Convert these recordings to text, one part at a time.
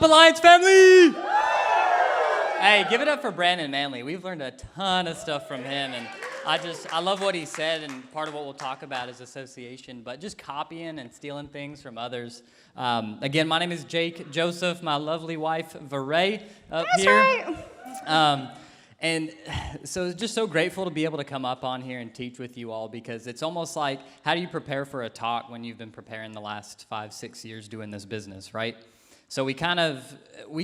Alliance family? Hey, give it up for Brandon Manley. We've learned a ton of stuff from him, and I love what he said, and part of what we'll talk about is association, but just copying and stealing things from others. Again, my name is Joseph, my lovely wife, VeRae, up That's here. Right. And so just so grateful to be able to come up on here and teach with you all, because it's almost like, how do you prepare for a talk when you've been preparing the last 5-6 years doing this business, right? So we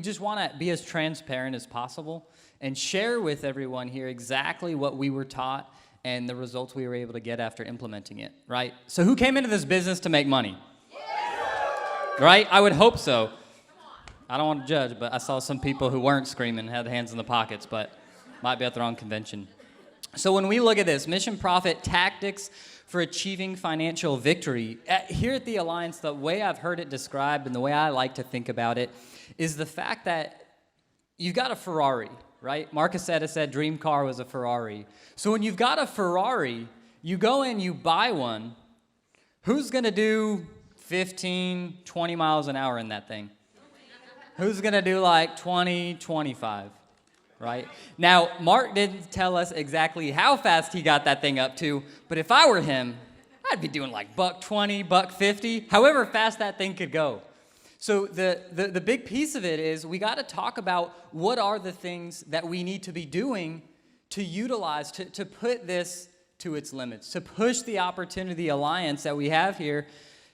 just want to be as transparent as possible and share with everyone here exactly what we were taught and the results we were able to get after implementing it, right? So who came into this business to make money? Right? I would hope so. I don't want to judge, but I saw some people who weren't screaming and had their hands in the pockets, but might be at the wrong convention. So when we look at this, mission, profit, tactics for achieving financial victory, here at the Alliance, the way I've heard it described and the way I like to think about it is the fact that you've got a Ferrari, right? Marcus said dream car was a Ferrari. So when you've got a Ferrari, you go in, you buy one. Who's going to do 15, 20 miles an hour in that thing? Who's going to do like 20, 25? Right? Now, Mark didn't tell us exactly how fast he got that thing up to, but if I were him, I'd be doing like $120, $150, however fast that thing could go. So the big piece of it is we got to talk about what are the things that we need to be doing to utilize, to put this to its limits, to push the Opportunity Alliance that we have here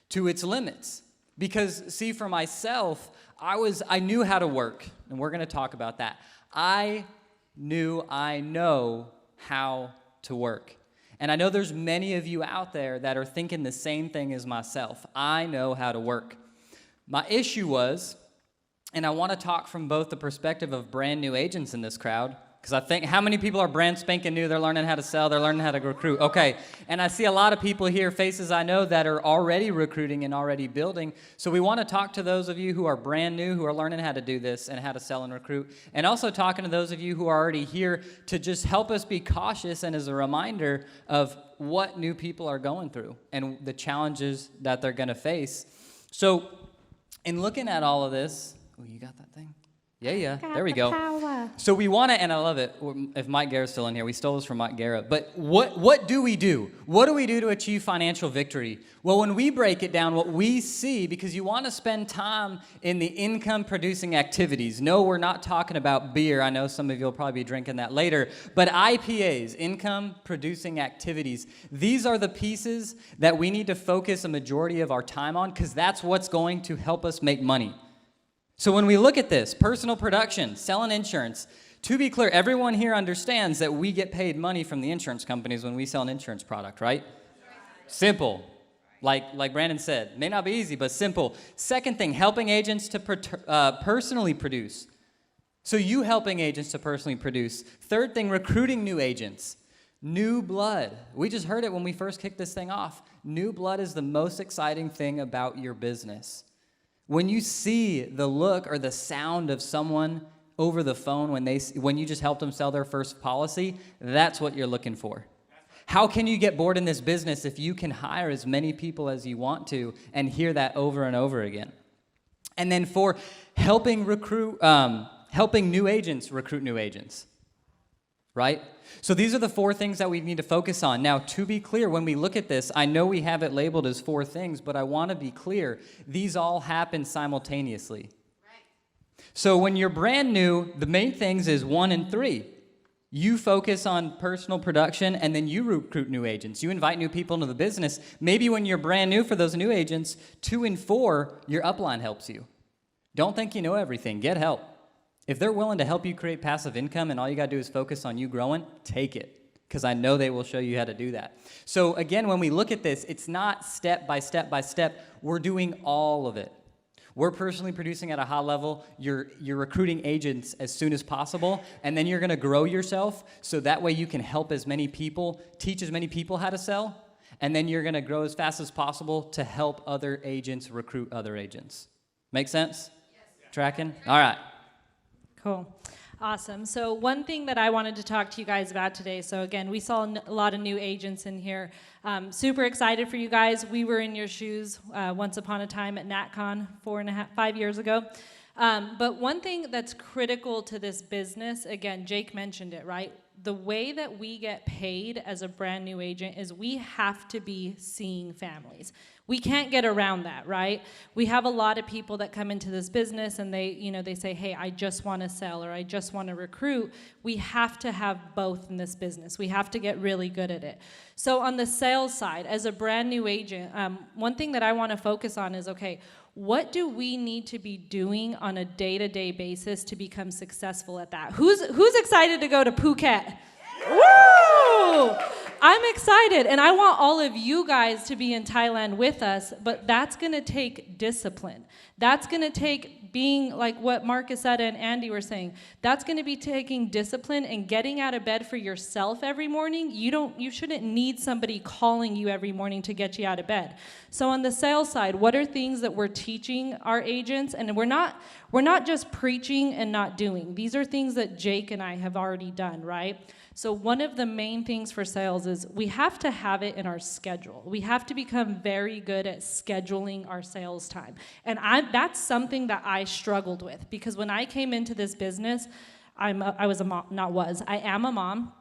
to its limits. Because, see, for myself, I knew how to work, and we're going to talk about that. I know how to work. And I know there's many of you out there that are thinking the same thing as myself. I know how to work. My issue was, and I want to talk from both the perspective of brand new agents in this crowd, because I think, how many people are brand spanking new? They're learning how to sell, they're learning how to recruit. Okay, and I see a lot of people here, faces I know, that are already recruiting and already building. So we want to talk to those of you who are brand new, who are learning how to do this and how to sell and recruit, and also talking to those of you who are already here to just help us be cautious and as a reminder of what new people are going through and the challenges that they're going to face. So in looking at all of this, oh, you got that thing? Yeah, there we go. Power. So we want to, and I love it, if Mike Guerra's still in here, we stole this from Mike Guerra, but what do we do? What do we do to achieve financial victory? Well, when we break it down, what we see, because you want to spend time in the income-producing activities. No, we're not talking about beer. I know some of you will probably be drinking that later, but IPAs, income-producing activities, these are the pieces that we need to focus a majority of our time on, because that's what's going to help us make money. So when we look at this, personal production, selling insurance, to be clear, everyone here understands that we get paid money from the insurance companies when we sell an insurance product, right? Simple. Like Brandon said, may not be easy, but simple. Second thing, helping agents to personally produce. So you helping agents to personally produce. Third thing, recruiting new agents. New blood. We just heard it when we first kicked this thing off. New blood is the most exciting thing about your business. When you see the look or the sound of someone over the phone when you just helped them sell their first policy, that's what you're looking for. How can you get bored in this business if you can hire as many people as you want to and hear that over and over again? And then for helping new agents recruit new agents, right? So these are the 4 things that we need to focus on. Now, to be clear, when we look at this, I know we have it labeled as 4 things, but I want to be clear. These all happen simultaneously. Right. So when you're brand new, the main things is 1 and 3. You focus on personal production, and then you recruit new agents. You invite new people into the business. Maybe when you're brand new for those new agents, 2 and 4, your upline helps you. Don't think you know everything. Get help. If they're willing to help you create passive income and all you got to do is focus on you growing, take it, because I know they will show you how to do that. So again, when we look at this, it's not step by step by step. We're doing all of it. We're personally producing at a high level. You're recruiting agents as soon as possible, and then you're going to grow yourself so that way you can help as many people, teach as many people how to sell, and then you're going to grow as fast as possible to help other agents recruit other agents. Make sense? Yes. Tracking? All right. Cool. Awesome. So one thing that I wanted to talk to you guys about today, so again, we saw a lot of new agents in here. Super excited for you guys. We were in your shoes once upon a time at NatCon 5 years ago. But one thing that's critical to this business, again, Jake mentioned it, right? The way that we get paid as a brand new agent is we have to be seeing families. We can't get around that, right? We have a lot of people that come into this business and they say, hey, I just want to sell or I just want to recruit. We have to have both in this business. We have to get really good at it. So on the sales side, as a brand new agent, one thing that I want to focus on is, okay, what do we need to be doing on a day-to-day basis to become successful at that? Who's excited to go to Phuket? Woo! I'm excited, and I want all of you guys to be in Thailand with us, but that's going to take discipline. That's going to take being like what Marcus and Andy were saying. That's going to be taking discipline and getting out of bed for yourself every morning. You shouldn't need somebody calling you every morning to get you out of bed. So on the sales side, what are things that we're teaching our agents? And we're not just preaching and not doing. These are things that Jake and I have already done, right? So one of the main things for sales is we have to have it in our schedule. We have to become very good at scheduling our sales time. And that's something that I struggled with, because when I came into this business, I am a mom.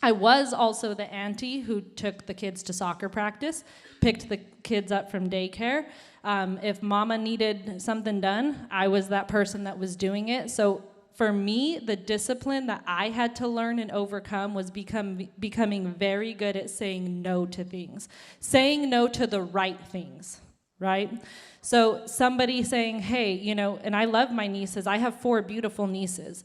I was also the auntie who took the kids to soccer practice, picked the kids up from daycare. If mama needed something done, I was that person that was doing it. So for me, the discipline that I had to learn and overcome was becoming very good at saying no to things, saying no to the right things, right? So somebody saying, hey, and I love my nieces. I have 4 beautiful nieces.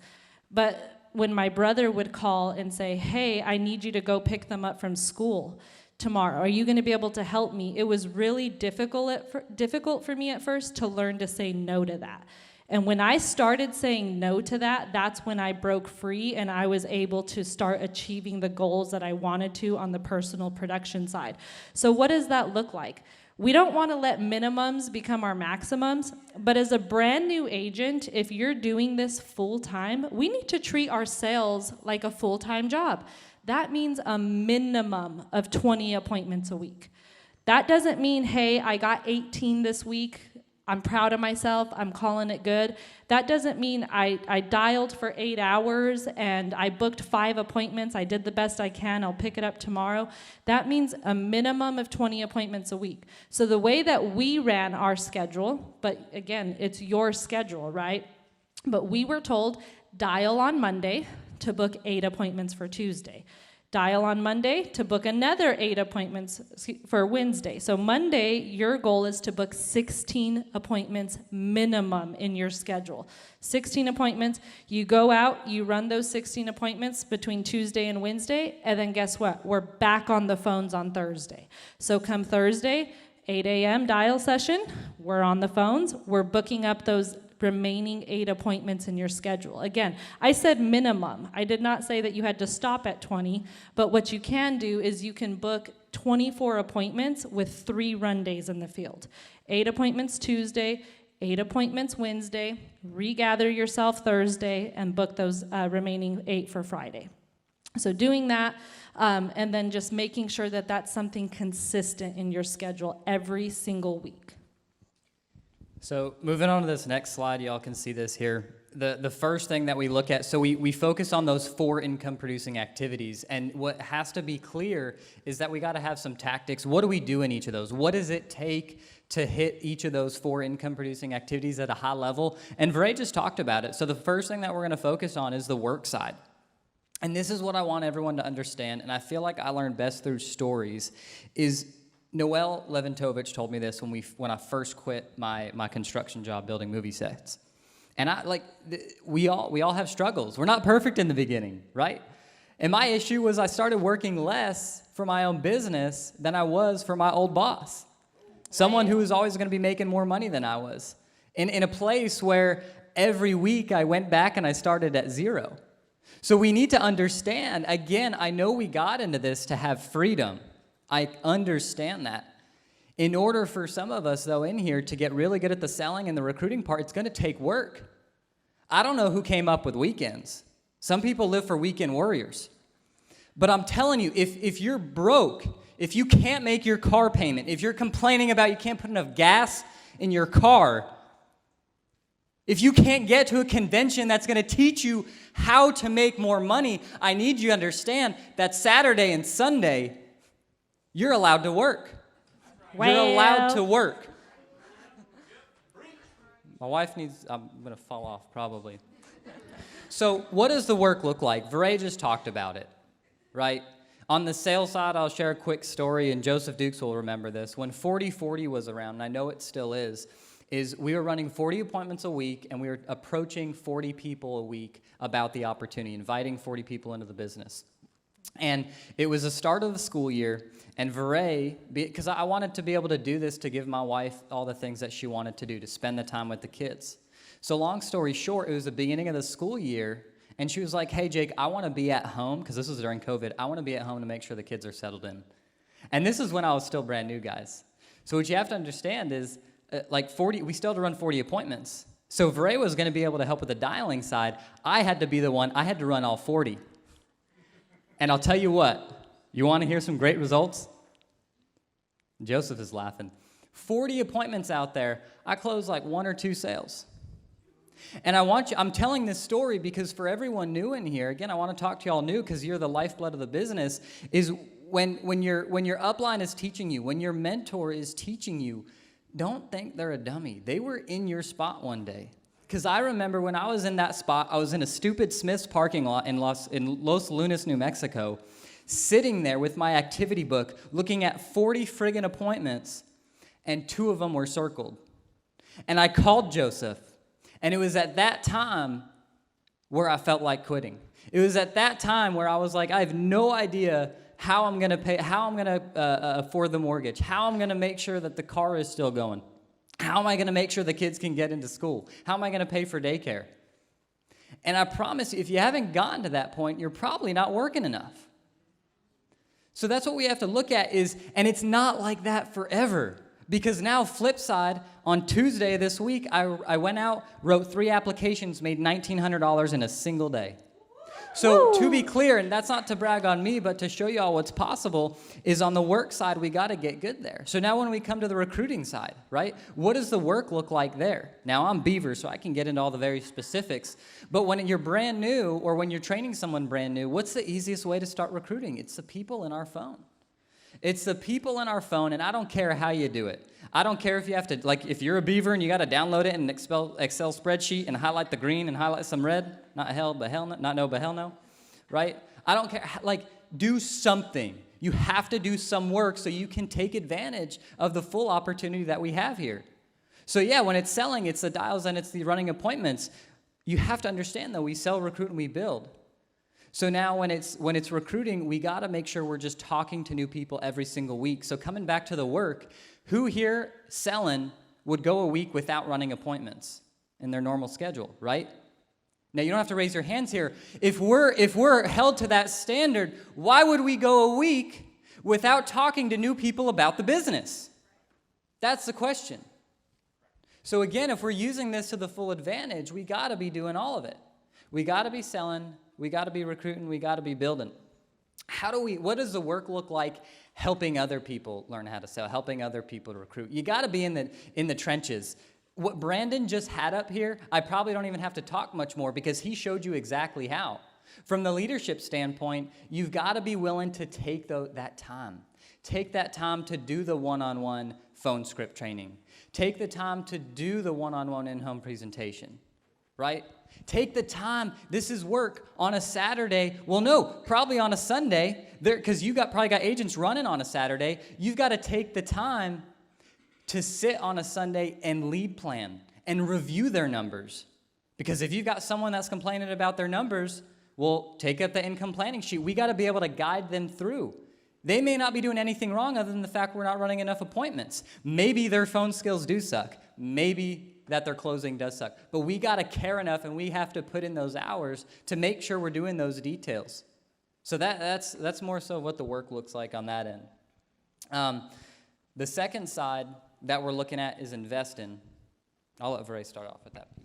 But when my brother would call and say, hey, I need you to go pick them up from school tomorrow, are you going to be able to help me? It was really difficult for me at first to learn to say no to that. And when I started saying no to that, that's when I broke free and I was able to start achieving the goals that I wanted to on the personal production side. So what does that look like? We don't want to let minimums become our maximums, but as a brand new agent, if you're doing this full time, we need to treat our sales like a full-time job. That means a minimum of 20 appointments a week. That doesn't mean, hey, I got 18 this week, I'm proud of myself, I'm calling it good. That doesn't mean I dialed for 8 hours and I booked 5 appointments, I did the best I can, I'll pick it up tomorrow. That means a minimum of 20 appointments a week. So the way that we ran our schedule, but again, it's your schedule, right? But we were told, dial on Monday to book 8 appointments for Tuesday. Dial on Monday to book another 8 appointments for Wednesday. So Monday, your goal is to book 16 appointments minimum in your schedule. 16 appointments, you go out, you run those 16 appointments between Tuesday and Wednesday, and then guess what? We're back on the phones on Thursday. So come Thursday, 8 a.m. dial session, we're on the phones, we're booking up those remaining 8 appointments in your schedule. Again, I said minimum. I did not say that you had to stop at 20, but what you can do is you can book 24 appointments with 3 run days in the field. 8 appointments Tuesday, 8 appointments Wednesday, regather yourself Thursday, and book those remaining 8 for Friday. So doing that, and then just making sure that that's something consistent in your schedule every single week. So moving on to this next slide, y'all can see this here. The first thing that we look at, so we focus on those 4 income-producing activities, and what has to be clear is that we got to have some tactics. What do we do in each of those? What does it take to hit each of those 4 income-producing activities at a high level? And VeRae just talked about it. So the first thing that we're going to focus on is the work side. And this is what I want everyone to understand, and I feel like I learned best through stories, is Noel Leventovich told me this when I first quit my construction job building movie sets. And we all have struggles. We're not perfect in the beginning, right? And my issue was I started working less for my own business than I was for my old boss. Someone who was always going to be making more money than I was. In a place where every week I went back and I started at 0. So we need to understand, again, I know we got into this to have freedom. I understand that. In order for some of us, though, in here to get really good at the selling and the recruiting part, it's going to take work. I don't know who came up with weekends. Some people live for weekend warriors. But I'm telling you, if you're broke, if you can't make your car payment, if you're complaining about you can't put enough gas in your car, If you can't get to a convention that's going to teach you how to make more money, I need you to understand that Saturday and Sunday, you're allowed to work. Well. You're allowed to work. My wife needs, I'm going to fall off probably. So what does the work look like? VeRae just talked about it, right? On the sales side, I'll share a quick story, and Joseph Dukes will remember this. When 40/40 was around, and I know it still is we were running 40 appointments a week, and we were approaching 40 people a week about the opportunity, inviting 40 people into the business. And it was the start of the school year, and VeRae, because I wanted to be able to do this to give my wife all the things that she wanted to do, to spend the time with the kids. So long story short, it was the beginning of the school year, and she was like, hey, Jake, I want to be at home, because this was during COVID. I want to be at home to make sure the kids are settled in. And this is when I was still brand new, guys. So what you have to understand is, we still had to run 40 appointments. So VeRae was going to be able to help with the dialing side. I had to be the one, I had to run all 40. And I'll tell you what, you want to hear some great results? Joseph is laughing. 40 appointments out there, I closed like 1 or 2 sales. And I'm telling this story because for everyone new in here, again, I want to talk to y'all new because you're the lifeblood of the business, is when your upline is teaching you, when your mentor is teaching you, don't think they're a dummy. They were in your spot one day. Because I remember when I was in that spot, I was in a stupid Smith's parking lot in Los Lunas, New Mexico, sitting there with my activity book, looking at 40 friggin' appointments, and 2 of them were circled. And I called Joseph, and it was at that time where I felt like quitting. It was at that time where I was like, I have no idea how I'm going to pay, how I'm going to afford the mortgage, how I'm going to make sure that the car is still going, how am I going to make sure the kids can get into school, how am I going to pay for daycare? And I promise you, if you haven't gotten to that point, you're probably not working enough. So that's what we have to look at and it's not like that forever. Because now, flip side, on Tuesday this week, I went out, wrote 3 applications, made $1,900 in a single day. So to be clear, and that's not to brag on me, but to show y'all what's possible, is on the work side, we got to get good there. So now when we come to the recruiting side, right, what does the work look like there? Now, I'm Beaver, so I can get into all the very specifics. But when you're brand new or when you're training someone brand new, what's the easiest way to start recruiting? It's the people in our phone. It's the people in our phone, and I don't care how you do it. I don't care if you have to, like, if you're a Beaver and you got to download it in an Excel spreadsheet and highlight the green and highlight some red. Not hell, but hell no. Not no, but hell no. Right? I don't care. Like, do something. You have to do some work so you can take advantage of the full opportunity that we have here. So, yeah, when it's selling, it's the dials and it's the running appointments. You have to understand, though, we sell, recruit, and we build. So now when it's recruiting, we got to make sure we're just talking to new people every single week. So coming back to the work, who here selling would go a week without running appointments in their normal schedule, right? Now, you don't have to raise your hands here. If we're held to that standard, why would we go a week without talking to new people about the business? That's the question. So again, if we're using this to the full advantage, we got to be doing all of it. We got to be selling, we got to be recruiting, we got to be building. What does the work look like helping other people learn how to sell, helping other people to recruit? You got to be in the trenches. What Brandon just had up here, I probably don't even have to talk much more because he showed you exactly how. From the leadership standpoint, you've got to be willing to take that time. Take that time to do the one-on-one phone script training. Take the time to do the one-on-one in-home presentation, right? Take the time. This is work on a Saturday. Well, no, probably on a Sunday, because you probably got agents running on a Saturday. You've got to take the time to sit on a Sunday and lead plan and review their numbers. Because if you've got someone that's complaining about their numbers, well, take up the income planning sheet. We got to be able to guide them through. They may not be doing anything wrong other than the fact we're not running enough appointments. Maybe their phone skills do suck. Maybe that their closing does suck. But we got to care enough, and we have to put in those hours to make sure we're doing those details. So that's more so what the work looks like on that end. The second side that we're looking at is investing. I'll let VeRae start off with that piece.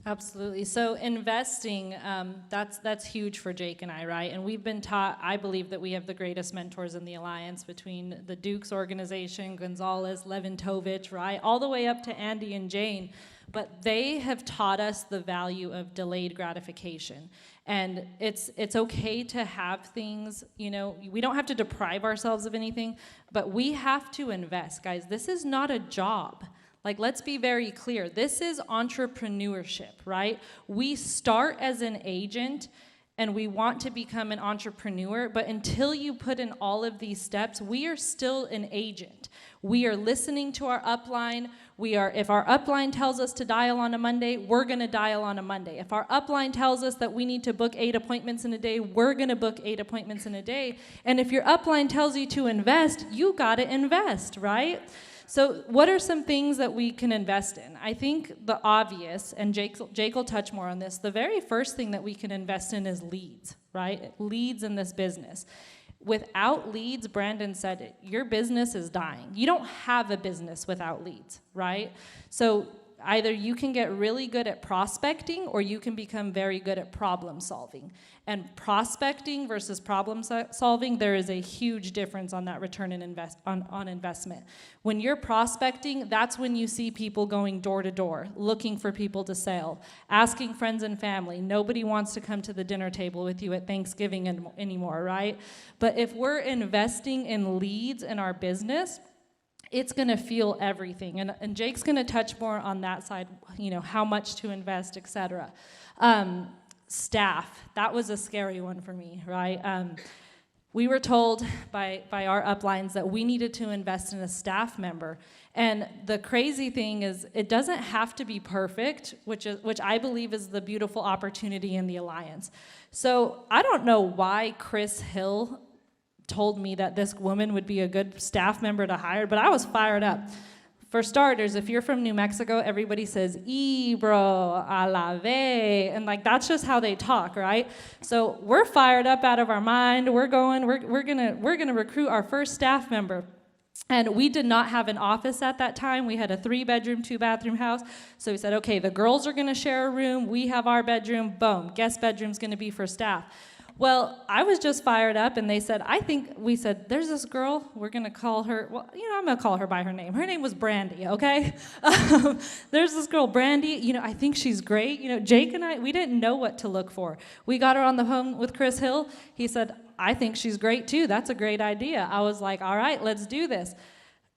Absolutely. So investing, that's huge for Jake and I, right? And we've been taught, I believe that we have the greatest mentors in the Alliance between the Dukes organization, Gonzalez, Leventovich, right? All the way up to Andy and Jane. but they have taught us the value of delayed gratification. And it's okay to have things, you know, we don't have to deprive ourselves of anything, but we have to invest. Guys, this is not a job. Like, let's be very clear. This is entrepreneurship, right? We start as an agent and we want to become an entrepreneur, but until you put in all of these steps, we are still an agent. We are listening to our upline. If our upline tells us to dial on a Monday, we're gonna dial on a Monday. If our upline tells us that we need to book 8 appointments in a day, we're gonna book 8 appointments in a day. And if your upline tells you to invest, you gotta invest, right? So what are some things that we can invest in? I think the obvious, and Jake will touch more on this, the very first thing that we can invest in is leads, right? Leads in this business. Without leads, Brandon said it, your business is dying. You don't have a business without leads, right? So either you can get really good at prospecting or you can become very good at problem solving. And prospecting versus problem solving, there is a huge difference on that return on investment. When you're prospecting, that's when you see people going door to door, looking for people to sell, asking friends and family. Nobody wants to come to the dinner table with you at Thanksgiving anymore, right? But if we're investing in leads in our business, it's going to fuel everything. And Jake's going to touch more on that side, you know, how much to invest, et cetera. Staff, that was a scary one for me, right? We were told by our uplines that we needed to invest in a staff member. And the crazy thing is, it doesn't have to be perfect, which I believe is the beautiful opportunity in the alliance. So I don't know why Chris Hill told me that this woman would be a good staff member to hire, but I was fired up. For starters, if you're from New Mexico, everybody says, bro, a la ve, and like that's just how they talk, right? So we're fired up out of our mind. We're gonna recruit our first staff member. And we did not have an office at that time. We had a 3-bedroom, 2-bathroom house. So we said, okay, the girls are gonna share a room. We have our bedroom, boom, guest bedroom's gonna be for staff. Well, I was just fired up, and we said, there's this girl, we're going to call her, well, you know, I'm going to call her by her name. Her name was Brandy, okay? There's this girl, Brandy, you know, I think she's great. You know, Jake and I, we didn't know what to look for. We got her on the phone with Chris Hill. He said, I think she's great too. That's a great idea. I was like, all right, let's do this.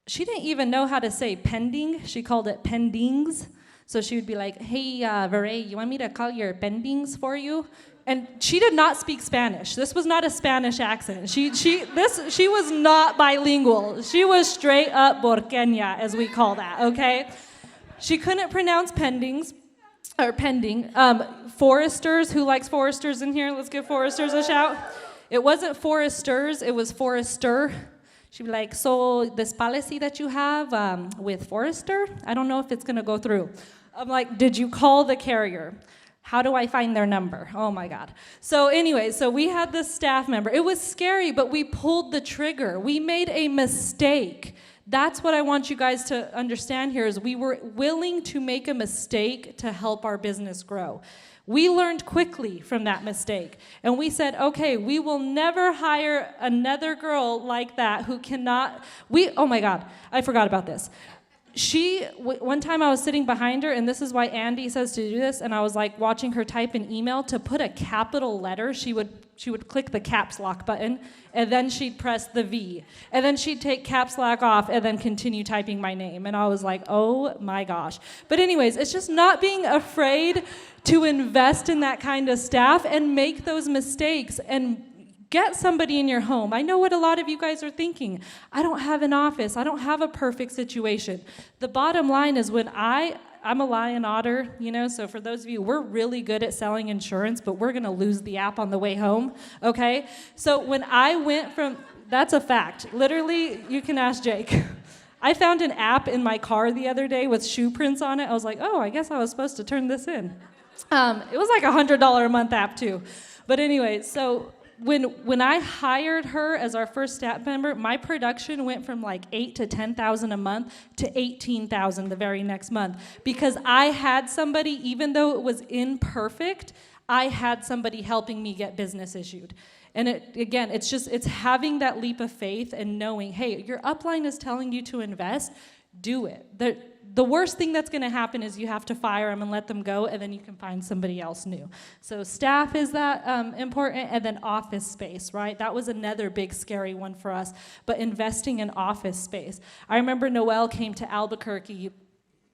She didn't even know how to say pending. She called it pendings. So she would be like, hey, VeRae, you want me to call your pendings for you? And she did not speak Spanish. This was not a Spanish accent. She was not bilingual. She was straight up porqueña, as we call that, okay? She couldn't pronounce pending. Foresters, who likes Foresters in here? Let's give Foresters a shout. It wasn't Foresters, it was Forester. She'd be like, so this policy that you have with Forester, I don't know if it's gonna go through. I'm like, did you call the carrier? How do I find their number? Oh my God. So anyway, so we had this staff member. It was scary, but we pulled the trigger. We made a mistake. That's what I want you guys to understand here is we were willing to make a mistake to help our business grow. We learned quickly from that mistake. And we said, okay, we will never hire another girl like that who cannot, oh my God, I forgot about this. One time I was sitting behind her, and this is why Andy says to do this, and I was like watching her type an email. To put a capital letter, she would click the caps lock button, and then she'd press the V. And then she'd take caps lock off and then continue typing my name. And I was like, oh my gosh. But anyways, it's just not being afraid to invest in that kind of staff and make those mistakes and get somebody in your home. I know what a lot of you guys are thinking. I don't have an office. I don't have a perfect situation. The bottom line is when I'm a lion otter, you know, so for those of you, we're really good at selling insurance, but we're going to lose the app on the way home, okay? So when I went from, that's a fact. Literally, you can ask Jake. I found an app in my car the other day with shoe prints on it. I was like, oh, I guess I was supposed to turn this in. It was like a $100 a month app too. But anyway, so when I hired her as our first staff member, my production went from like $8,000 to $10,000 a month to $18,000 the very next month because I had somebody, even though it was imperfect, I had somebody helping me get business issued. And it's having that leap of faith and knowing, hey, your upline is telling you to invest, do it. The worst thing that's going to happen is you have to fire them and let them go, and then you can find somebody else new. So staff is that important, and then office space, right? That was another big scary one for us, but investing in office space. I remember Noelle came to Albuquerque,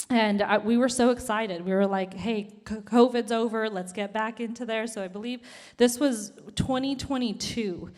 and we were so excited. We were like, hey, COVID's over, let's get back into there. So I believe this was 2022,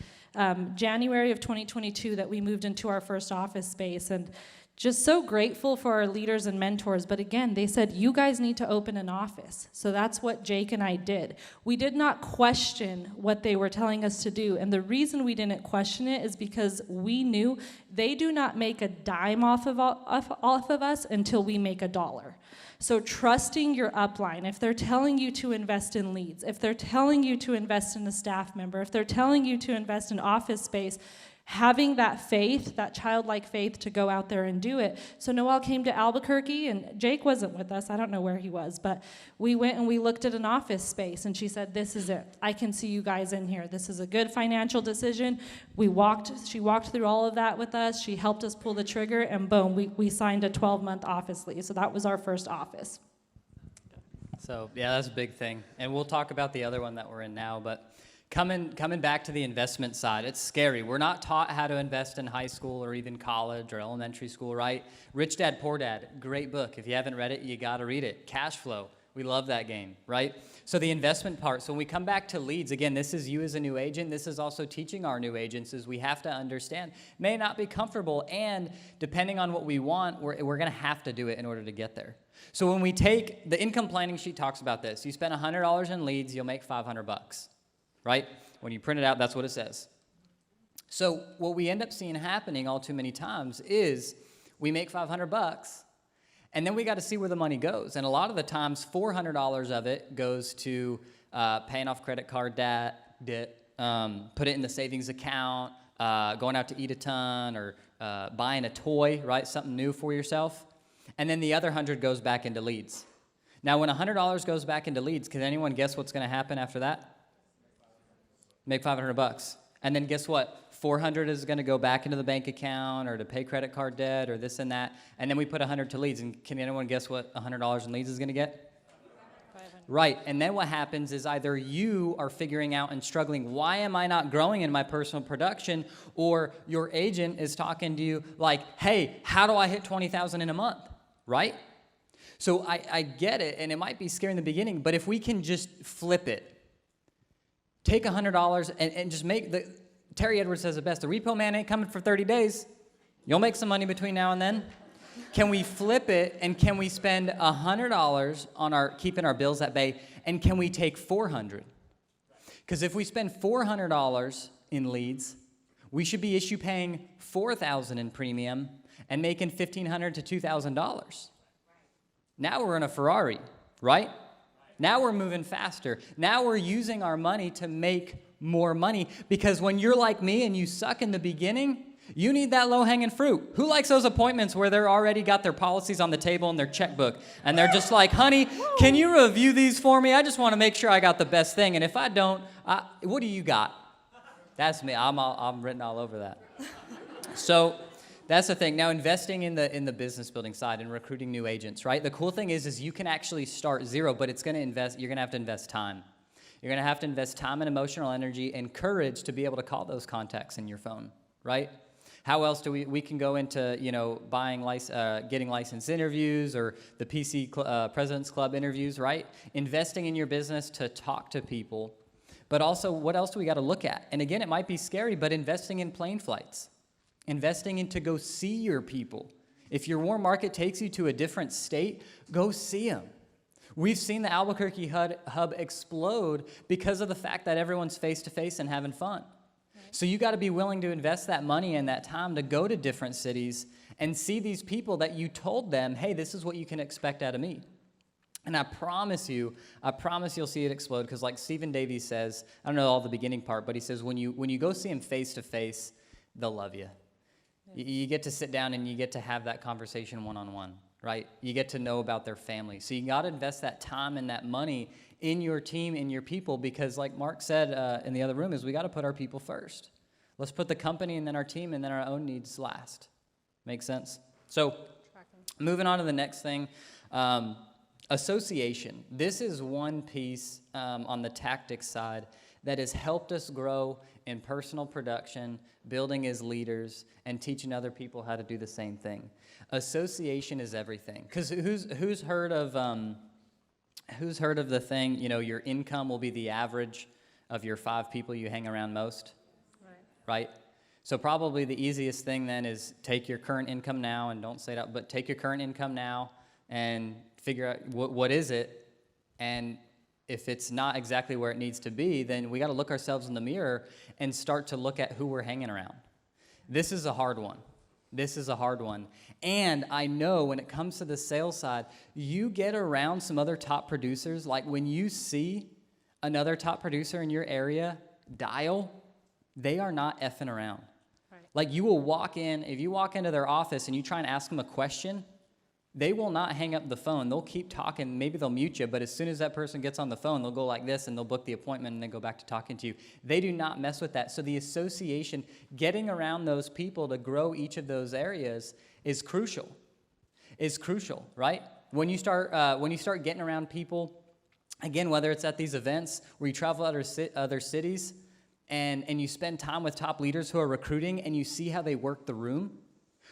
January of 2022, that we moved into our first office space. And just so grateful for our leaders and mentors. But again, they said, you guys need to open an office. So that's what Jake and I did. We did not question what they were telling us to do. And the reason we didn't question it is because we knew they do not make a dime off of us until we make $1. So trusting your upline, if they're telling you to invest in leads, if they're telling you to invest in a staff member, if they're telling you to invest in office space, having that faith, that childlike faith to go out there and do it. So Noelle came to Albuquerque, and Jake wasn't with us. I don't know where he was, but we went and we looked at an office space, and she said, this is it. I can see you guys in here. This is a good financial decision. She walked through all of that with us. She helped us pull the trigger, and boom, we signed a 12-month office lease. So that was our first office. So yeah, that's a big thing. And we'll talk about the other one that we're in now, but coming back to the investment side, it's scary. We're not taught how to invest in high school or even college or elementary school, right? Rich Dad, Poor Dad, great book. If you haven't read it, you got to read it. Cash flow, we love that game, right? So the investment part, so when we come back to leads, again, this is you as a new agent. This is also teaching our new agents is we have to understand, may not be comfortable, and depending on what we want, we're going to have to do it in order to get there. So when we take, the income planning sheet talks about this. You spend $100 in leads, you'll make $500. Right? When you print it out, that's what it says. So what we end up seeing happening all too many times is we make $500, and then we got to see where the money goes. And a lot of the times, $400 of it goes to paying off credit card debt, put it in the savings account, going out to eat a ton, or buying a toy, right? Something new for yourself. And then the other 100 goes back into leads. Now, when $100 goes back into leads, can anyone guess what's going to happen after that? Make $500. And then guess what? 400 is going to go back into the bank account or to pay credit card debt or this and that. And then we put 100 to leads. And can anyone guess what $100 in leads is going to get? 500. Right. And then what happens is either you are figuring out and struggling, why am I not growing in my personal production? Or your agent is talking to you like, hey, how do I hit 20,000 in a month? Right? So I get it. And it might be scary in the beginning, but if we can just flip it, take $100 and just make the, Terry Edwards says it best, the repo man ain't coming for 30 days. You'll make some money between now and then. Can we flip it, and can we spend $100 on keeping our bills at bay, and can we take $400? Because if we spend $400 in leads, we should be paying $4,000 in premium and making $1,500 to $2,000. Now we're in a Ferrari, right? Now we're moving faster. Now we're using our money to make more money, because when you're like me and you suck in the beginning, you need that low-hanging fruit. Who likes those appointments where they're already got their policies on the table and their checkbook, and they're just like, honey, can you review these for me? I just want to make sure I got the best thing, and if I don't, what do you got? That's me. I'm written all over that. So that's the thing. Now, investing in the business building side and recruiting new agents, right? The cool thing is you can actually start zero, but you're going to have to invest time. You're going to have to invest time and emotional energy and courage to be able to call those contacts in your phone, right? How else do we can go into, getting license interviews or the PC President's Club interviews, right? Investing in your business to talk to people. But also, what else do we got to look at? And again, it might be scary, but investing in plane flights. Investing in to go see your people. If your warm market takes you to a different state, go see them. We've seen the Albuquerque hub explode because of the fact that everyone's face-to-face and having fun. Right. So you got to be willing to invest that money and that time to go to different cities and see these people that you told them, hey, this is what you can expect out of me. And I promise you'll see it explode, because like Stephen Davies says, I don't know all the beginning part, but he says when you go see them face-to-face, they'll love you. You get to sit down and you get to have that conversation one-on-one, right? You get to know about their family. So you got to invest that time and that money in your team, in your people, because like Mark said in the other room, is we got to put our people first. Let's put the company and then our team and then our own needs last. Make sense? So moving on to the next thing, association. This is one piece on the tactics side that has helped us grow in personal production, building as leaders, and teaching other people how to do the same thing. Association is everything. Because who's heard of the thing, your income will be the average of your 5 people you hang around most? Right? So probably the easiest thing then is take your current income now, and don't say that, but take your current income now and figure out what is it, and if it's not exactly where it needs to be, then we got to look ourselves in the mirror and start to look at who we're hanging around. This is a hard one. This is a hard one. And I know when it comes to the sales side, you get around some other top producers, like when you see another top producer in your area dial, they are not effing around. Right. Like you will walk in, if you walk into their office and you try and ask them a question, they will not hang up the phone. They'll keep talking. Maybe they'll mute you, but as soon as that person gets on the phone, they'll go like this and they'll book the appointment and then go back to talking to you. They do not mess with that. So the association, getting around those people to grow each of those areas is crucial. Right? When you start getting around people, again, whether it's at these events where you travel other cities and you spend time with top leaders who are recruiting and you see how they work the room,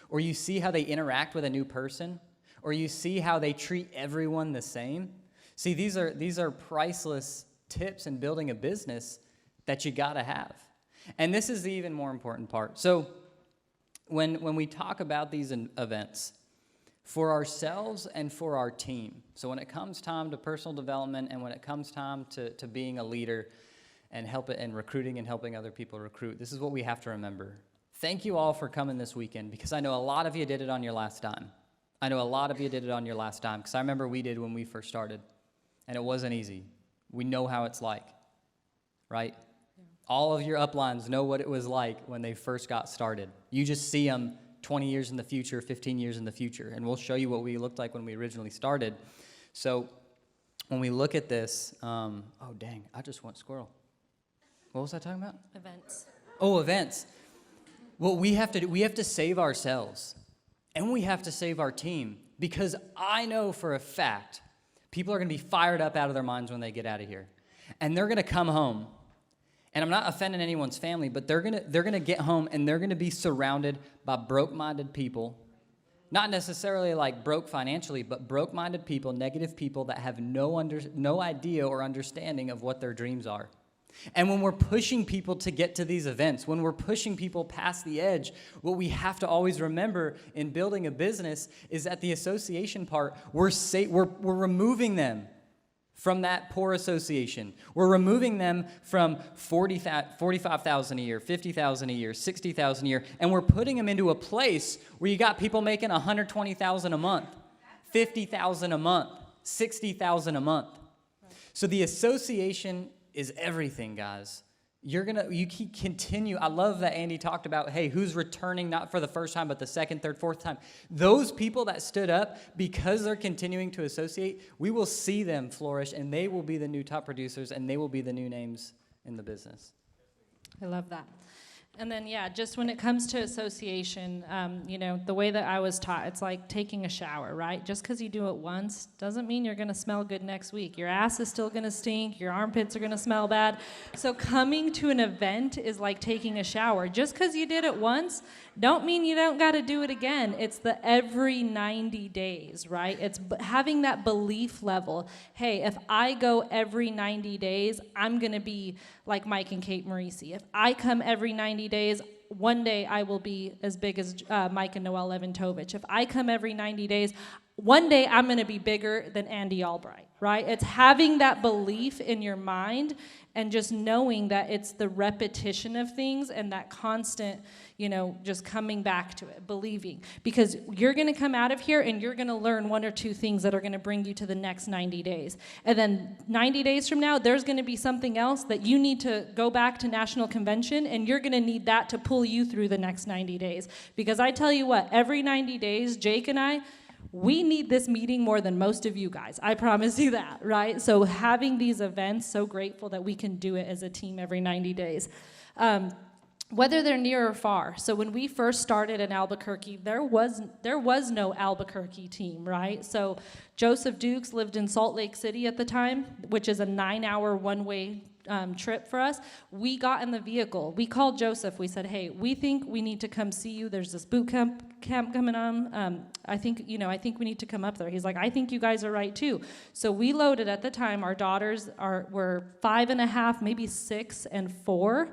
or you see how they interact with a new person, or you see how they treat everyone the same. See, these are priceless tips in building a business that you gotta have. And this is the even more important part. So when we talk about these events, for ourselves and for our team, so when it comes time to personal development and when it comes time to being a leader and recruiting and helping other people recruit, this is what we have to remember. Thank you all for coming this weekend, because I know a lot of you did it on your last dime. Because I remember we did when we first started, and it wasn't easy. We know how it's like, right? Yeah. All of your uplines know what it was like when they first got started. You just see them 20 years in the future, 15 years in the future, and we'll show you what we looked like when we originally started. So when we look at this, oh dang, I just went squirrel. What was I talking about? Events. Oh, events. Well, we have to save ourselves, and we have to save our team, because I know for a fact people are going to be fired up out of their minds when they get out of here, and they're going to come home. And I'm not offending anyone's family, but they're going to get home and they're going to be surrounded by broke-minded people, not necessarily like broke financially, but broke-minded people, negative people that have no idea or understanding of what their dreams are. And when we're pushing people to get to these events, when we're pushing people past the edge, what we have to always remember in building a business is at the association part, we're removing them from that poor association. We're removing them from $45,000 a year, $50,000 a year, $60,000 a year, and we're putting them into a place where you got people making $120,000 a month, $50,000 a month, $60,000 a month. So the association is everything, guys. You keep continue. I love that Andy talked about, hey, who's returning not for the first time, but the second, third, fourth time. Those people that stood up, because they're continuing to associate, we will see them flourish, and they will be the new top producers, and they will be the new names in the business. I love that. And then, yeah, just when it comes to association, the way that I was taught, it's like taking a shower, right? Just because you do it once doesn't mean you're going to smell good next week. Your ass is still going to stink. Your armpits are going to smell bad. So coming to an event is like taking a shower. Just because you did it once don't mean you don't got to do it again. It's the every 90 days, right? It's having that belief level. Hey, if I go every 90 days, I'm going to be like Mike and Kate Marisi. If I come every 90 days, one day I will be as big as Mike and Noelle Leventovich. If I come every 90 days, one day I'm going to be bigger than Andy Albright, right? It's having that belief in your mind and just knowing that it's the repetition of things and that constant, just coming back to it, believing. Because you're going to come out of here and you're going to learn one or two things that are going to bring you to the next 90 days. And then 90 days from now, there's going to be something else that you need to go back to National Convention, and you're going to need that to pull you through the next 90 days. Because I tell you what, every 90 days, Jake and I, We need this meeting more than most of you guys. I promise you that, right? So having these events, so grateful that we can do it as a team every 90 days. Whether they're near or far. So when we first started in Albuquerque, there was no Albuquerque team, right? So Joseph Dukes lived in Salt Lake City at the time, which is a 9-hour one-way trip for us. We got in the vehicle. We called Joseph. We said, hey, we think we need to come see you. There's this boot camp coming on. I think we need to come up there. He's like, I think you guys are right too. So we loaded at the time. Our daughters were 5.5, maybe 6 and 4.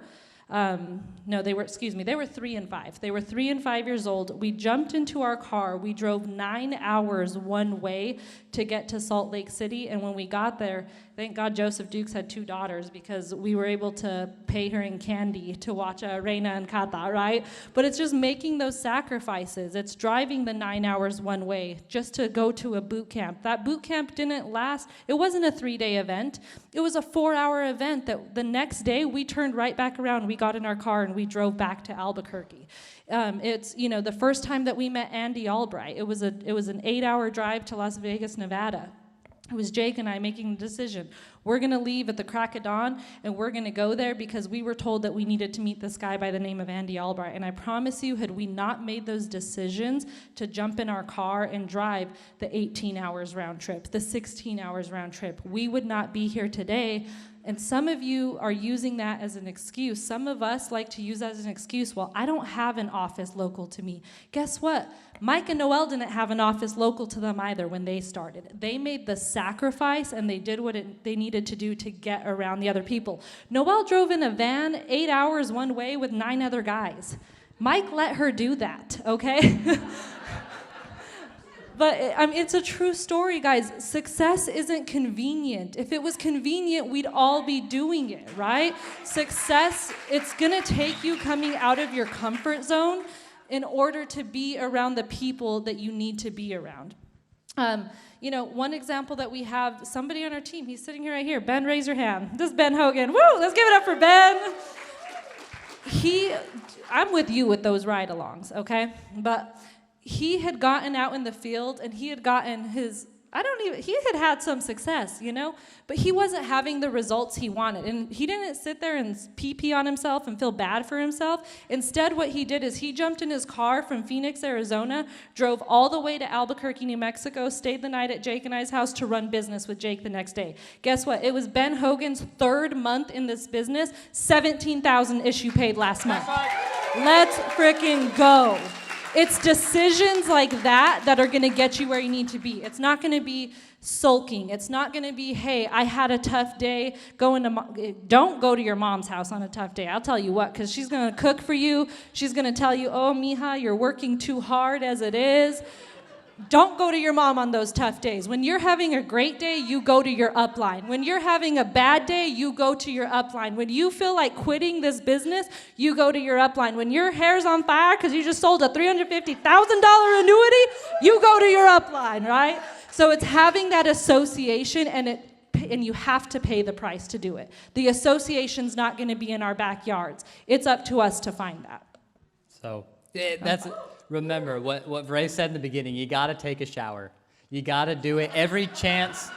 No, they were 3 and 5. They were 3 and 5 years old. We jumped into our car. We drove 9 hours one way to get to Salt Lake City. And when we got there, thank God Joseph Dukes had 2 daughters because we were able to pay her in candy to watch Reina and Kata, right? But it's just making those sacrifices. It's driving the 9 hours one way just to go to a boot camp. That boot camp didn't last. It wasn't a 3-day event. It was a 4-hour event that the next day we turned right back around. We got in our car and we drove back to Albuquerque. It's the first time that we met Andy Albright. It was an 8-hour drive to Las Vegas, Nevada. It was Jake and I making the decision. We're going to leave at the crack of dawn, and we're going to go there because we were told that we needed to meet this guy by the name of Andy Albright. And I promise you, had we not made those decisions to jump in our car and drive the 18 hours round trip, the 16 hours round trip, we would not be here today. And some of you are using that as an excuse. Some of us like to use that as an excuse. Well, I don't have an office local to me. Guess what? Mike and Noel didn't have an office local to them either when they started. They made the sacrifice and they did what they needed to do to get around the other people. Noel drove in a van 8 hours one way with 9 other guys. Mike let her do that, okay? But it's a true story, guys. Success isn't convenient. If it was convenient, we'd all be doing it, right? Success, it's gonna take you coming out of your comfort zone in order to be around the people that you need to be around. One example that we have, somebody on our team, he's sitting here right here. Ben, raise your hand. This is Ben Hogan. Woo, let's give it up for Ben. I'm with you with those ride-alongs, okay? But he had gotten out in the field and he had gotten he had some success, but he wasn't having the results he wanted. And he didn't sit there and pee on himself and feel bad for himself. Instead, what he did is he jumped in his car from Phoenix, Arizona, drove all the way to Albuquerque, New Mexico, stayed the night at Jake and I's house to run business with Jake the next day. Guess what? It was Ben Hogan's 3rd month in this business, $17,000 issue paid last month. Let's freaking go. It's decisions like that are going to get you where you need to be. It's not going to be sulking. It's not going to be, hey, I had a tough day. Don't go to your mom's house on a tough day. I'll tell you what, because she's going to cook for you. She's going to tell you, oh, mija, you're working too hard as it is. Don't go to your mom on those tough days. When you're having a great day, you go to your upline. When you're having a bad day, you go to your upline. When you feel like quitting this business, you go to your upline. When your hair's on fire because you just sold a $350,000 annuity, you go to your upline, right? So it's having that association, and you have to pay the price to do it. The association's not going to be in our backyards. It's up to us to find that. So remember what VeRae said in the beginning. You got to take a shower. You got to do it every chance.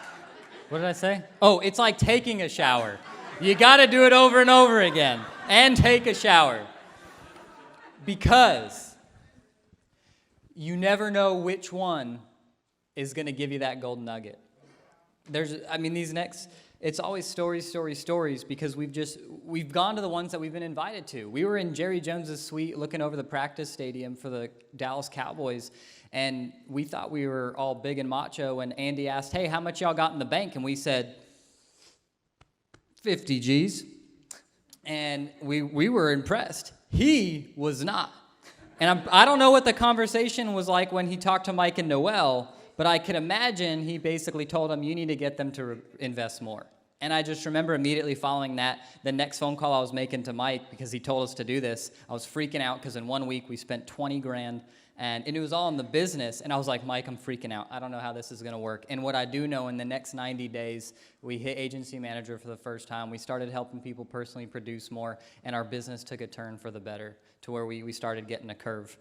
What did I say? Oh, it's like taking a shower. You got to do it over and over again and take a shower. Because you never know which one is going to give you that golden nugget. It's always stories, because we've gone to the ones that we've been invited to. We were in Jerry Jones's suite looking over the practice stadium for the Dallas Cowboys, and we thought we were all big and macho, and Andy asked, hey, how much y'all got in the bank? And we said, 50 G's. And we were impressed. He was not. And I don't know what the conversation was like when he talked to Mike and Noel, but I could imagine he basically told them, you need to get them to invest more. And I just remember immediately following that, the next phone call I was making to Mike, because he told us to do this, I was freaking out because in 1 week we spent 20 grand, and it was all in the business. And I was like, Mike, I'm freaking out. I don't know how this is going to work. And what I do know, in the next 90 days, we hit agency manager for the first time. We started helping people personally produce more, and our business took a turn for the better to where we started getting a curve.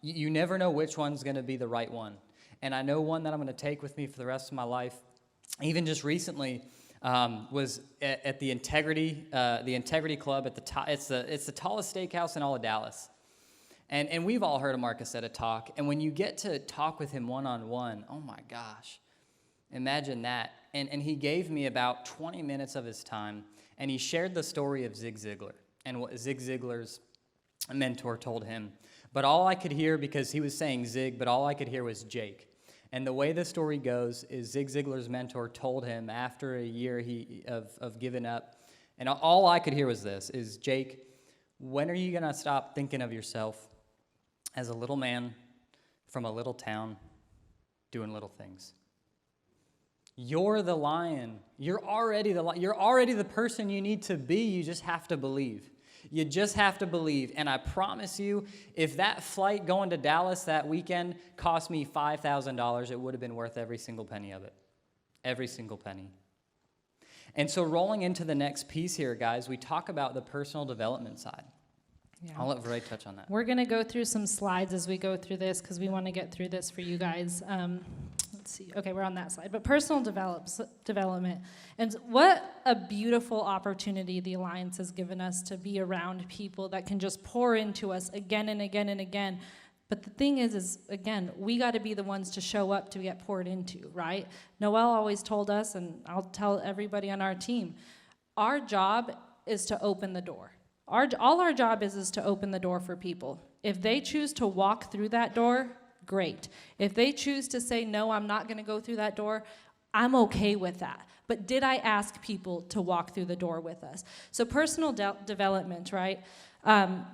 You never know which one's going to be the right one. and I know one that I'm going to take with me for the rest of my life. Even just recently, was at the Integrity Club at the top. It's the tallest steakhouse in all of Dallas. And we've all heard of Mark Aceta talk. And when you get to talk with him one-on-one, oh my gosh, imagine that. And he gave me about 20 minutes of his time, and he shared the story of Zig Ziglar and what Zig Ziglar's mentor told him. But all I could hear, because he was saying Zig, but all I could hear was Jake. And the way the story goes is Zig Ziglar's mentor told him after a year of giving up, and all I could hear was this, is Jake, when are you going to stop thinking of yourself as a little man from a little town doing little things? You're the lion. You're already the person you need to be. You just have to believe. You just have to believe. And I promise you, if that flight going to Dallas that weekend cost me $5,000, it would have been worth every single penny of it. Every single penny. And so rolling into the next piece here, guys, we talk about the personal development side. Yeah. I'll let VeRae touch on that. We're going to go through some slides as we go through this because we want to get through this for you guys. Let's see. Okay, we're on that slide. But personal development. And what a beautiful opportunity the Alliance has given us to be around people that can just pour into us again and again and again. But the thing is again, we got to be the ones to show up to get poured into, right? Noelle always told us, and I'll tell everybody on our team, our job is to open the door. All our job is to open the door for people. If they choose to walk through that door, great. If they choose to say, no, I'm not going to go through that door, I'm okay with that. But did I ask people to walk through the door with us? So personal development, right?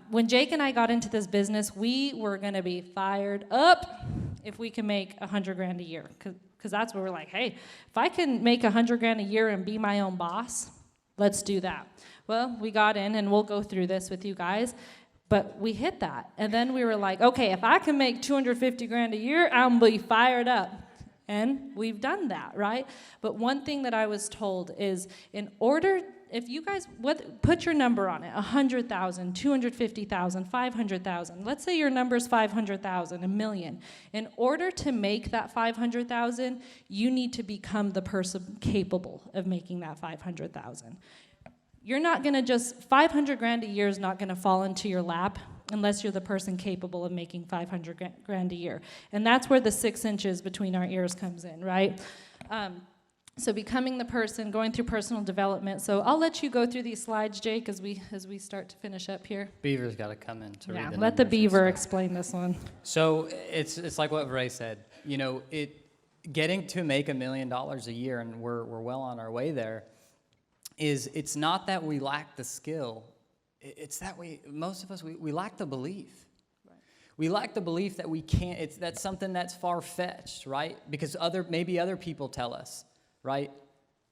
When Jake and I got into this business, we were going to be fired up if we can make $100,000 a year. Because that's what we're like, hey, if I can make $100,000 a year and be my own boss, let's do that. Well, we got in, and we'll go through this with you guys, but we hit that. And then we were like, okay, if I can make $250,000 a year, I'm going to be fired up. And we've done that, right? But one thing that I was told is in order, if you guys, put your number on it, 100,000, 250,000, 500,000. Let's say your number's 500,000, $1 million. In order to make that 500,000, you need to become the person capable of making that 500,000. You're not going to just, $500,000 a year is not going to fall into your lap unless you're the person capable of making $500,000 a year. And that's where the 6 inches between our ears comes in, right? So becoming the person, going through personal development. So I'll let you go through these slides, Jake, as we start to finish up here. Beaver's got to come in to read the let the beaver explain this one. So it's like what VeRae said. You know, getting to make $1 million a year, and we're well on our way there, it's not that we lack the skill, it's that most of us lack the belief. Right. We lack the belief that we can't, that's something that's far-fetched, right? Because maybe other people tell us, right?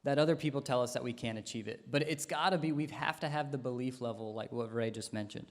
That other people tell us that we can't achieve it. But it's gotta be, we have to have the belief level like what VeRae just mentioned.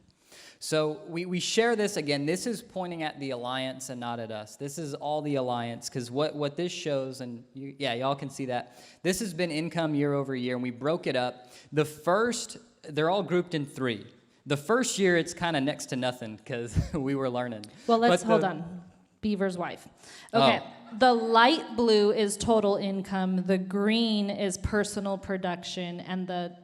So we share this again. This is pointing at the Alliance and not at us. This is all the Alliance, because what this shows, and y'all can see that. This has been income year over year, and we broke it up. They're all grouped in 3. The first year, it's kind of next to nothing because we were learning. Well, hold on. Beaver's wife. Okay. Oh. The light blue is total income. The green is personal production, and the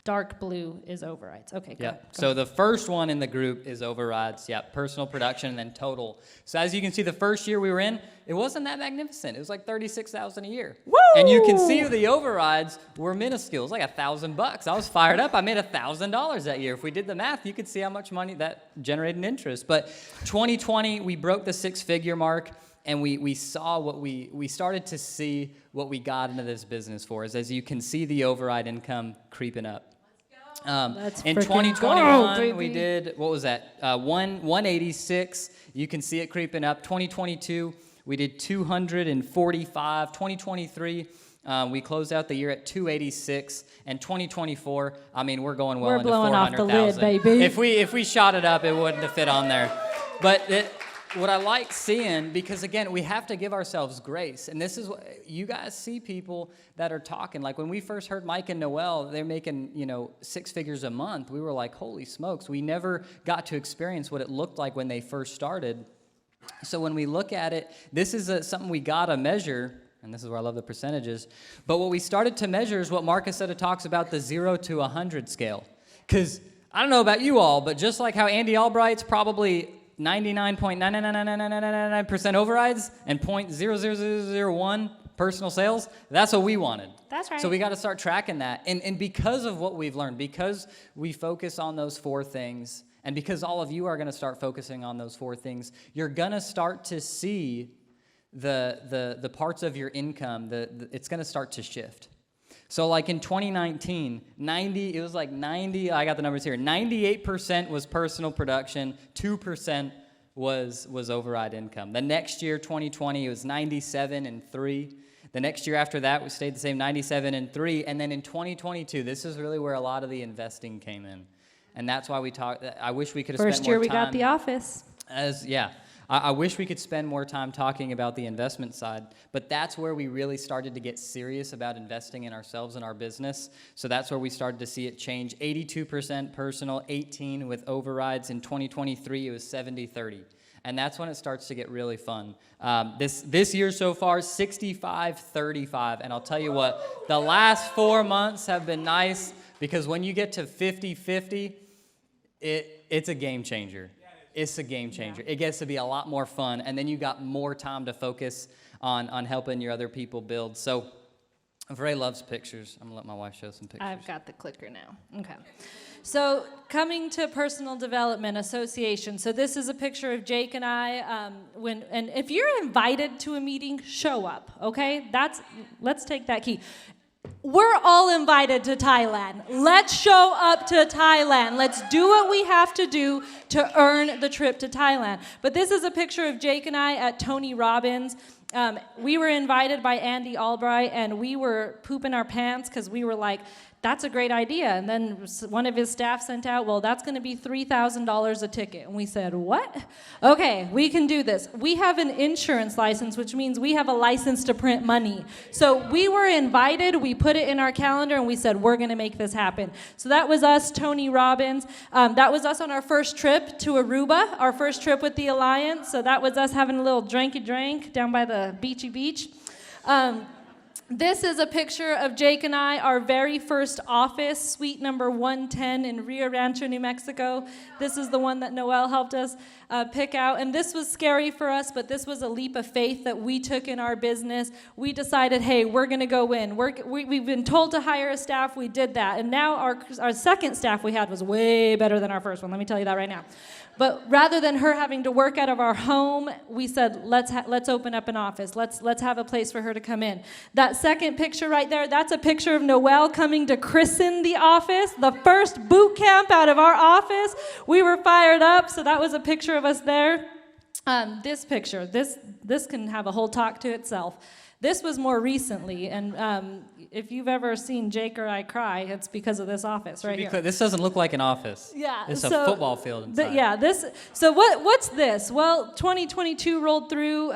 dark blue is overrides. Okay, go ahead. So the first one in the group is overrides. Yeah, personal production and then total. So as you can see, the first year we were in, it wasn't that magnificent. It was like $36,000 a year. Woo! And you can see the overrides were minuscule. It was like $1,000. I was fired up. I made $1,000 that year. If we did the math, you could see how much money that generated interest. But 2020, we broke the 6-figure mark. And we saw we started to see what we got into this business for. As you can see the override income creeping up. In 2021, we did, what was that? 186. You can see it creeping up. 2022, we did 245. 2023, we closed out the year at 286. And 2024, I mean, we're going well into 400,000. We're blowing off the lid, baby. If we shot it up, it wouldn't have fit on there. But what I like seeing, because again, we have to give ourselves grace. And this is what you guys see people that are talking. Like when we first heard Mike and Noelle, they're making, 6 figures a month. We were like, holy smokes. We never got to experience what it looked like when they first started. So when we look at it, this is something we got to measure, and this is where I love the percentages. But what we started to measure is what Marcus said, it talks about the 0 to 100 scale. Because I don't know about you all, but just like how Andy Albright's probably 99.9999999% overrides and 0.00001 personal sales, that's what we wanted. That's right. So we got to start tracking that. And because of what we've learned, because we focus on those 4 things, and because all of you are going to start focusing on those 4 things, you're going to start to see the parts of your income, it's going to start to shift. So like in 2019, it was like 90, I got the numbers here, 98% was personal production, 2% was override income. The next year, 2020, it was 97 and 3. The next year after that, we stayed the same, 97 and 3. And then in 2022, this is really where a lot of the investing came in. And that's why we talked, I wish we could have spent more time. First year we got the office. I wish we could spend more time talking about the investment side, but that's where we really started to get serious about investing in ourselves and our business. So that's where we started to see it change. 82% personal, 18 with overrides. In 2023, it was 70-30. And that's when it starts to get really fun. This year so far, 65-35. And I'll tell you what, the last 4 months have been nice because when you get to 50-50, it's a game changer. It's a game changer. Yeah. It gets to be a lot more fun, and then you got more time to focus on helping your other people build. So VeRae loves pictures. I'm going to let my wife show some pictures. I've got the clicker now. Okay. So coming to Personal Development Association. So this is a picture of Jake and I. And if you're invited to a meeting, show up, okay? Let's take that key. We're all invited to Thailand. Let's show up to Thailand. Let's do what we have to do to earn the trip to Thailand. But this is a picture of Jake and I at Tony Robbins. We were invited by Andy Albright, and we were pooping our pants because we were like, that's a great idea. And then one of his staff sent out, well, that's going to be $3,000 a ticket. And we said, what? Okay, we can do this. We have an insurance license, which means we have a license to print money. So we were invited, we put it in our calendar, and we said, we're going to make this happen. So that was us, Tony Robbins. That was us on our first trip to Aruba, our first trip with the Alliance. So that was us having a little dranky-drank down by the beachy beach. This is a picture of Jake and I, our very first office, suite number 110 in Rio Rancho, New Mexico. This is the one that Noel helped us pick out. And this was scary for us, but this was a leap of faith that we took in our business. We decided, hey, we're going to go in. We've been told to hire a staff. We did that. And now our second staff we had was way better than our first one. Let me tell you that right now. But rather than her having to work out of our home, we said, let's open up an office. Let's have a place for her to come in. That second picture right there, that's a picture of Noel coming to christen the office, the first boot camp out of our office. We were fired up, so that was a picture of us there. This picture, this can have a whole talk to itself. This was more recently, and if you've ever seen Jake or I cry, it's because of this office right here. This doesn't look like an office. Yeah, it's a football field inside. So what's this? Well, 2022 rolled through.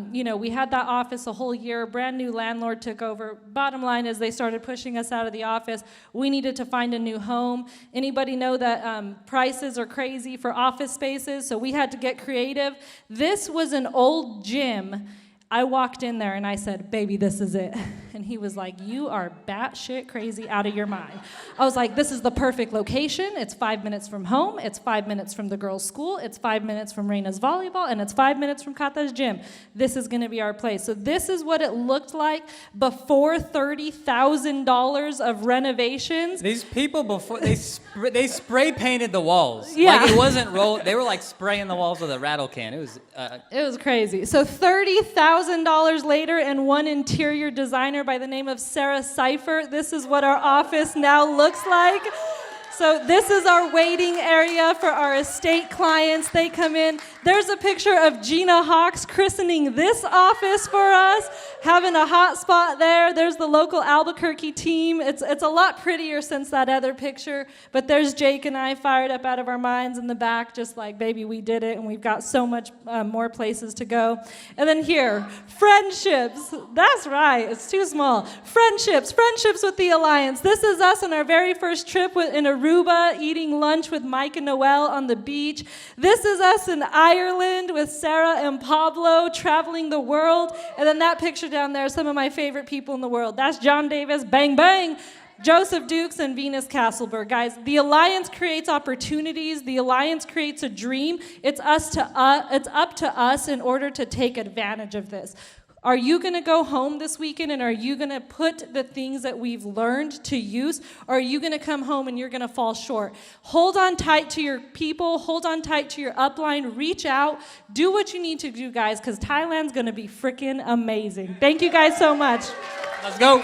We had that office a whole year. Brand new landlord took over. Bottom line is they started pushing us out of the office. We needed to find a new home. Anybody know that prices are crazy for office spaces? So we had to get creative. This was an old gym. I walked in there and I said, baby, this is it. And he was like, you are batshit crazy out of your mind. I was like, this is the perfect location. It's 5 minutes from home. It's 5 minutes from the girls' school. It's 5 minutes from Reina's volleyball. And it's 5 minutes from Kata's gym. This is going to be our place. So this is what it looked like before $30,000 of renovations. These people, before they spray painted the walls. Yeah. Like it wasn't rolled. They were like spraying the walls with a rattle can. It was crazy. So $30,000 later, and one interior designer by the name of Sarah Cipher. This is what our office now looks like. So this is our waiting area for our estate clients. They come in. There's a picture of Gina Hawks christening this office for us, having a hot spot there. There's the local Albuquerque team. It's a lot prettier since that other picture, but there's Jake and I fired up out of our minds in the back, just like, baby, we did it, and we've got so much more places to go. And then here, friendships. That's right, it's too small. Friendships with the Alliance. This is us on our very first trip in Aruba. Aruba eating lunch with Mike and Noel on the beach. This is us in Ireland with Sarah and Pablo traveling the world. And then that picture down there, some of my favorite people in the world. That's John Davis, bang, bang. Joseph Dukes and Venus Castleberg. Guys, the Alliance creates opportunities. The Alliance creates a dream. It's up to us in order to take advantage of this. Are you going to go home this weekend and are you going to put the things that we've learned to use? Or are you going to come home and you're going to fall short? Hold on tight to your people. Hold on tight to your upline. Reach out. Do what you need to do, guys, because Thailand's going to be freaking amazing. Thank you guys so much. Let's go.